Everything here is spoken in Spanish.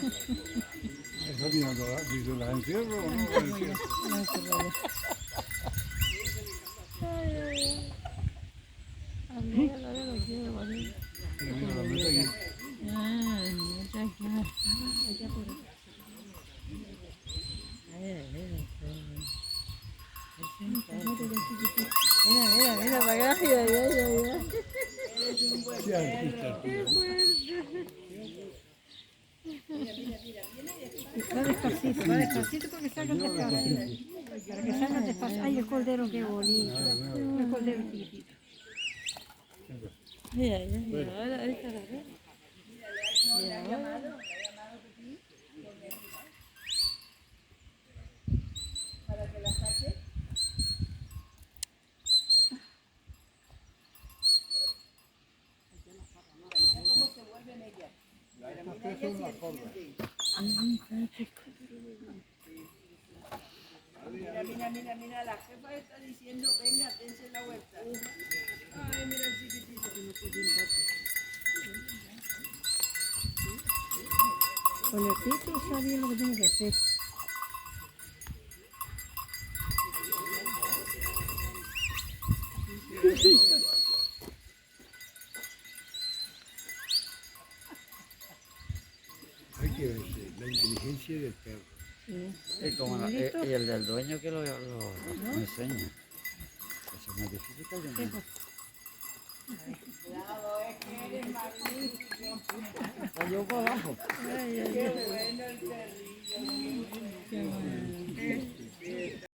Esa niña dice, ¿las encierro o no las encierro? Pero mira, la meta aquí. Mira, para acá, mira. Sí, artista, tío. Va despacito porque salgan despacio. Para que salgan despacio. Ay, el cordero, qué bonito. El cordero chiquitito. Mira, ahí está la red. Estas tres son las gordas. Mira, la jefa está diciendo, venga, dense la vuelta. Ay, mira el chiquitito. Con el pito sabía lo que tiene que hacer. Hay que ver la inteligencia del perro. Y el del dueño que lo enseña. Eso es más difícil que el del niño. Cayó para abajo. Qué bueno el perrillo.